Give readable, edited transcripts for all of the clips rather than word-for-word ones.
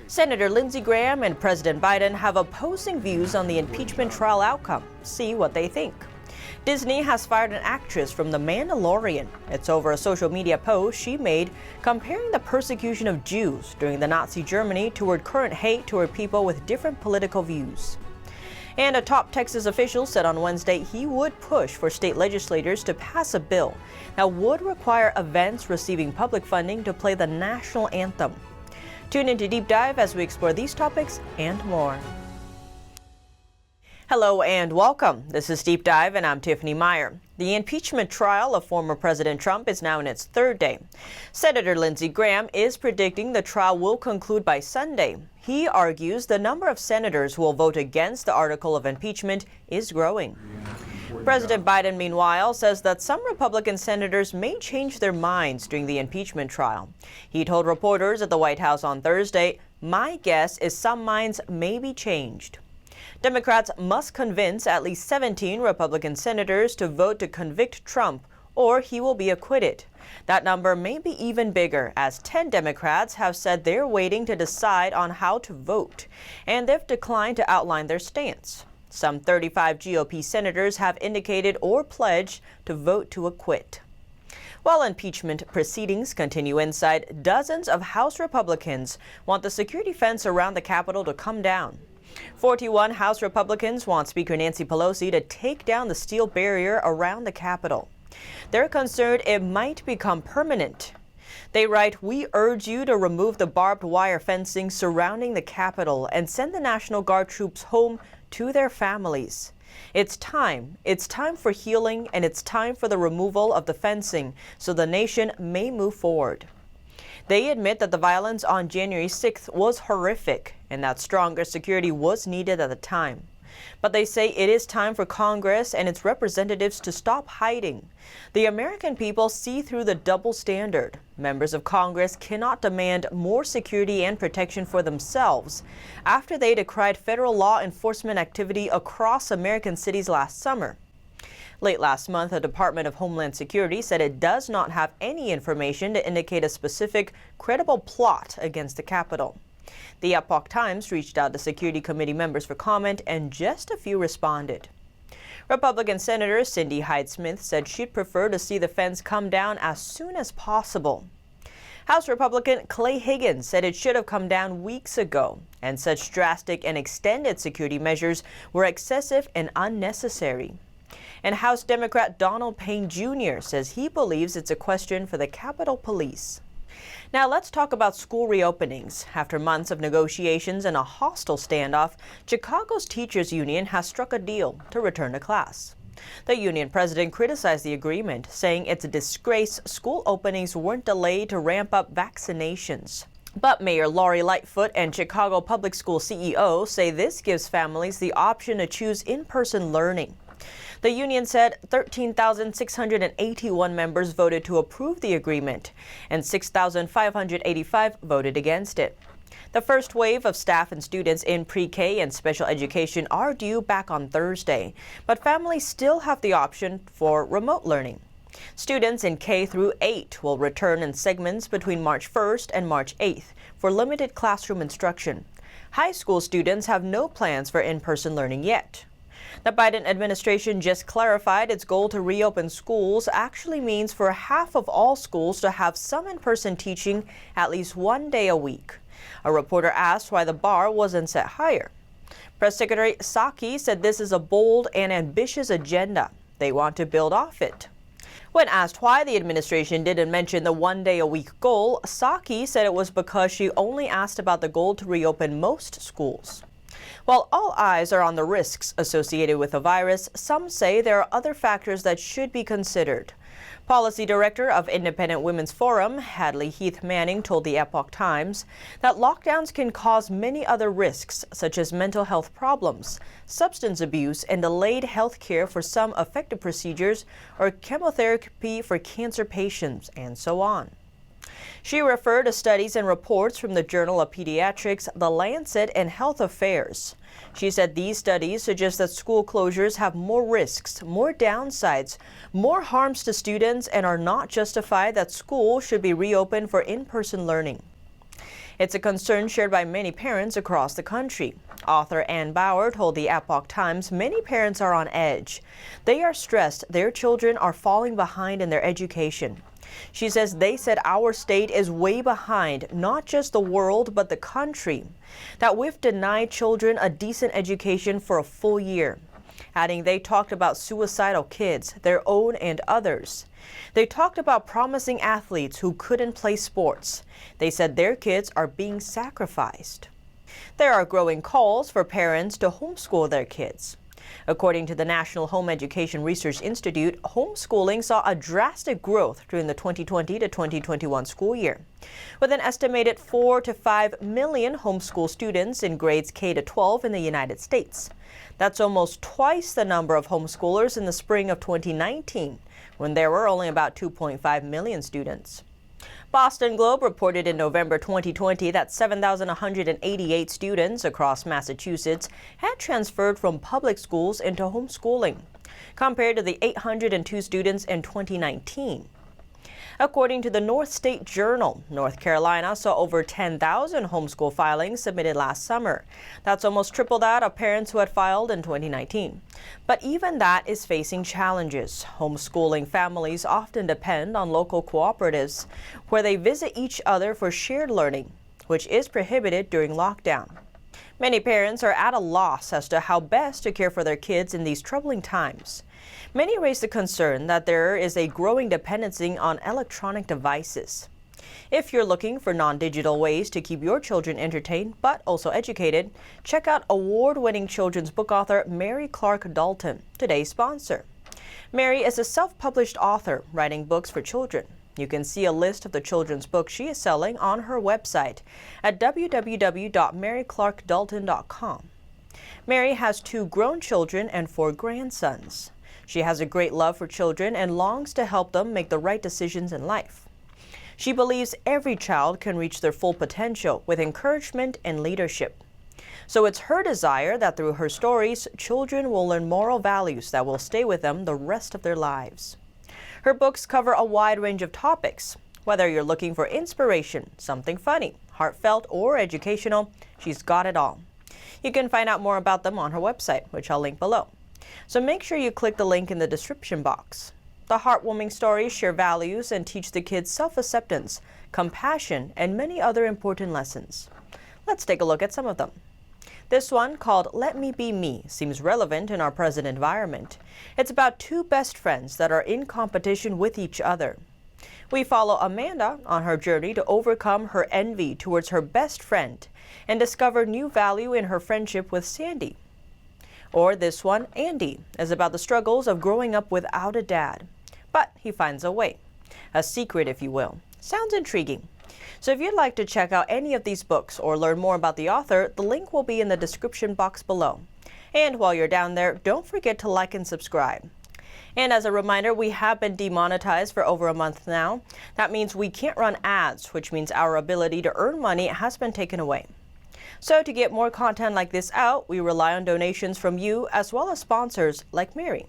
Senator Lindsey Graham and President Biden have opposing views on the impeachment trial outcome. See what they think. Disney has fired an actress from The Mandalorian. It's over a social media post she made comparing the persecution of Jews during the Nazi Germany toward current hate toward people with different political views. And a top Texas official said on Wednesday he would push for state legislators to pass a bill that would require events receiving public funding to play the National Anthem. Tune into Deep Dive as we explore these topics and more. Hello and welcome. This is Deep Dive and I'm Tiffany Meier. The impeachment trial of former President Trump is now in its third day. Senator Lindsey Graham is predicting the trial will conclude by Sunday. He argues the number of senators who will vote against the article of impeachment is growing. President Biden, meanwhile, says that some Republican senators may change their minds during the impeachment trial. He told reporters at the White House on Thursday, "My guess is some minds may be changed." Democrats must convince at least 17 Republican senators to vote to convict Trump, or he will be acquitted. That number may be even bigger, as 10 Democrats have said they're waiting to decide on how to vote, and they've declined to outline their stance. Some 35 GOP senators have indicated or pledged to vote to acquit. While impeachment proceedings continue inside, dozens of House Republicans want the security fence around the Capitol to come down. 41 House Republicans want Speaker Nancy Pelosi to take down the steel barrier around the Capitol. They're concerned it might become permanent. They write, "We urge you to remove the barbed wire fencing surrounding the Capitol and send the National Guard troops home to their families. It's time for healing, and it's time for the removal of the fencing so the nation may move forward." They admit that the violence on January 6th was horrific and that stronger security was needed at the time. But they say it is time for Congress and its representatives to stop hiding. The American people see through the double standard. Members of Congress cannot demand more security and protection for themselves after they decried federal law enforcement activity across American cities last summer. Late last month, the Department of Homeland Security said it does not have any information to indicate a specific, credible plot against the Capitol. The Epoch Times reached out to Security Committee members for comment, and just a few responded. Republican Senator Cindy Hyde-Smith said she'd prefer to see the fence come down as soon as possible. House Republican Clay Higgins said it should have come down weeks ago, and such drastic and extended security measures were excessive and unnecessary. And House Democrat Donald Payne Jr. says he believes it's a question for the Capitol Police. Now let's talk about school reopenings. After months of negotiations and a hostile standoff, Chicago's teachers union has struck a deal to return to class. The union president criticized the agreement, saying it's a disgrace school openings weren't delayed to ramp up vaccinations. But Mayor Lori Lightfoot and Chicago Public School CEO say this gives families the option to choose in-person learning. The union said 13,681 members voted to approve the agreement, and 6,585 voted against it. The first wave of staff and students in pre-K and special education are due back on Thursday, but families still have the option for remote learning. Students in K through 8 will return in segments between March 1st and March 8th for limited classroom instruction. High school students have no plans for in-person learning yet. The Biden administration just clarified its goal to reopen schools actually means for half of all schools to have some in-person teaching at least one day a week. A reporter asked why the bar wasn't set higher. Press Secretary Psaki said this is a bold and ambitious agenda. They want to build off it. When asked why the administration didn't mention the one-day-a-week goal, Psaki said it was because she only asked about the goal to reopen most schools. While all eyes are on the risks associated with the virus, some say there are other factors that should be considered. Policy Director of Independent Women's Forum, Hadley Heath Manning, told the Epoch Times that lockdowns can cause many other risks, such as mental health problems, substance abuse, and delayed health care for some effective procedures or chemotherapy for cancer patients, and so on. She referred to studies and reports from the Journal of Pediatrics, The Lancet, and Health Affairs. She said these studies suggest that school closures have more risks, more downsides, more harms to students, and are not justified that schools should be reopened for in-person learning. It's a concern shared by many parents across the country. Author Ann Bauer told the Epoch Times many parents are on edge. They are stressed their children are falling behind in their education. She says they said our state is way behind, not just the world, but the country. That we've denied children a decent education for a full year. Adding they talked about suicidal kids, their own and others. They talked about promising athletes who couldn't play sports. They said their kids are being sacrificed. There are growing calls for parents to homeschool their kids. According to the National Home Education Research Institute, homeschooling saw a drastic growth during the 2020 to 2021 school year, with an estimated 4 to 5 million homeschool students in grades K to 12 in the United States. That's almost twice the number of homeschoolers in the spring of 2019, when there were only about 2.5 million students. Boston Globe reported in November 2020 that 7,188 students across Massachusetts had transferred from public schools into homeschooling, compared to the 802 students in 2019. According to the North State Journal, North Carolina saw over 10,000 homeschool filings submitted last summer. That's almost triple that of parents who had filed in 2019. But even that is facing challenges. Homeschooling families often depend on local cooperatives, where they visit each other for shared learning, which is prohibited during lockdown. Many parents are at a loss as to how best to care for their kids in these troubling times. Many raise the concern that there is a growing dependency on electronic devices. If you're looking for non-digital ways to keep your children entertained but also educated, check out award-winning children's book author Mary Clark Dalton, today's sponsor. Mary is a self-published author writing books for children. You can see a list of the children's books she is selling on her website at www.maryclarkdalton.com. Mary has 2 grown children and 4 grandsons. She has a great love for children and longs to help them make the right decisions in life. She believes every child can reach their full potential with encouragement and leadership. So it's her desire that through her stories, children will learn moral values that will stay with them the rest of their lives. Her books cover a wide range of topics. Whether you're looking for inspiration, something funny, heartfelt, or educational, she's got it all. You can find out more about them on her website, which I'll link below. So make sure you click the link in the description box. The heartwarming stories share values and teach the kids self-acceptance, compassion, and many other important lessons. Let's take a look at some of them. This one, called Let Me Be Me, seems relevant in our present environment. It's about 2 best friends that are in competition with each other. We follow Amanda on her journey to overcome her envy towards her best friend and discover new value in her friendship with Sandy. Or this one, Andy, is about the struggles of growing up without a dad. But he finds a way. A secret, if you will. Sounds intriguing. So if you'd like to check out any of these books or learn more about the author, the link will be in the description box below. And while you're down there, don't forget to like and subscribe. And as a reminder, we have been demonetized for over a month now. That means we can't run ads, which means our ability to earn money has been taken away. So to get more content like this out, we rely on donations from you as well as sponsors like Mary.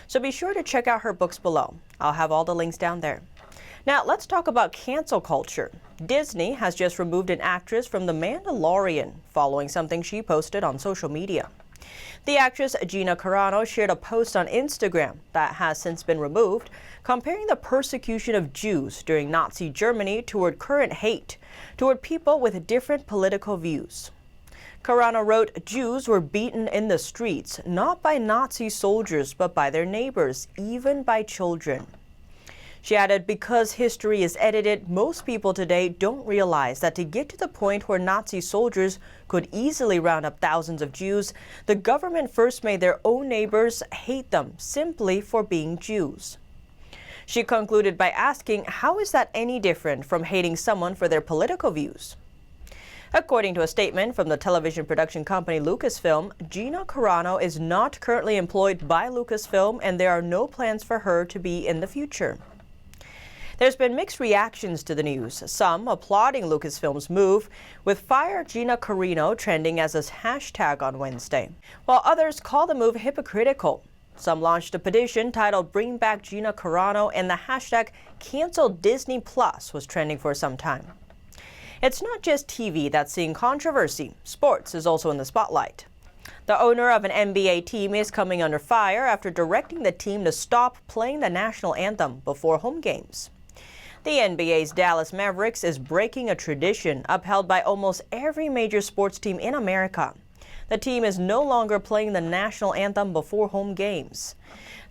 So be sure to check out her books below. I'll have all the links down there. Now let's talk about cancel culture. Disney has just removed an actress from The Mandalorian following something she posted on social media. The actress Gina Carano shared a post on Instagram that has since been removed, comparing the persecution of Jews during Nazi Germany toward current hate toward people with different political views. Carano wrote, "Jews were beaten in the streets, not by Nazi soldiers, but by their neighbors, even by children." She added, "Because history is edited, most people today don't realize that to get to the point where Nazi soldiers could easily round up thousands of Jews, the government first made their own neighbors hate them simply for being Jews." She concluded by asking, how is that any different from hating someone for their political views? According to a statement from the television production company Lucasfilm, Gina Carano is not currently employed by Lucasfilm and there are no plans for her to be in the future. There's been mixed reactions to the news, some applauding Lucasfilm's move, with Fire Gina Carano trending as a hashtag on Wednesday, while others call the move hypocritical. Some launched a petition titled Bring Back Gina Carano, and the hashtag Cancel Disney Plus was trending for some time. It's not just TV that's seeing controversy. Sports is also in the spotlight. The owner of an NBA team is coming under fire after directing the team to stop playing the national anthem before home games. The NBA's Dallas Mavericks is breaking a tradition upheld by almost every major sports team in America. The team is no longer playing the national anthem before home games.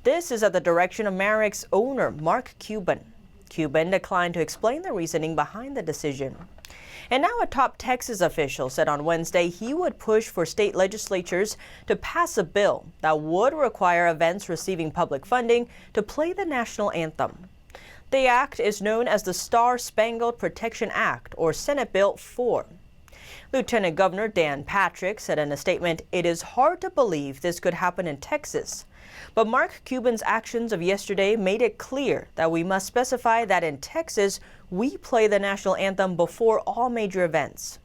This is at the direction of Mavericks owner Mark Cuban. Cuban declined to explain the reasoning behind the decision. And now a top Texas official said on Wednesday he would push for state legislatures to pass a bill that would require events receiving public funding to play the national anthem. The act is known as the Star-Spangled Protection Act, or Senate Bill 4. Lieutenant Governor Dan Patrick said in a statement, "It is hard to believe this could happen in Texas." But Mark Cuban's actions of yesterday made it clear that we must specify that in Texas, we play the national anthem before all major events.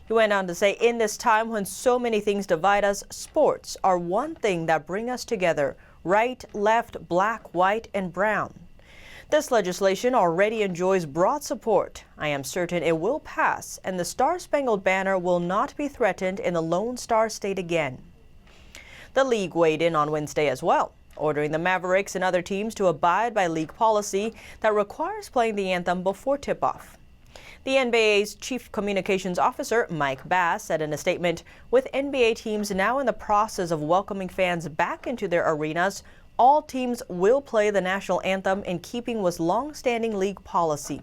He went on to say, "In this time when so many things divide us, sports are one thing that bring us together, right, left, black, white, and brown. This legislation already enjoys broad support. I am certain it will pass, and the Star-Spangled Banner will not be threatened in the Lone Star State again." The league weighed in on Wednesday as well, ordering the Mavericks and other teams to abide by league policy that requires playing the anthem before tip-off. The NBA's chief communications officer, Mike Bass, said in a statement, "With NBA teams now in the process of welcoming fans back into their arenas, all teams will play the national anthem in keeping with long-standing league policy."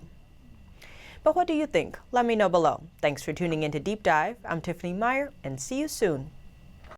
But what do you think? Let me know below. Thanks for tuning in to Deep Dive. I'm Tiffany Meier, and see you soon.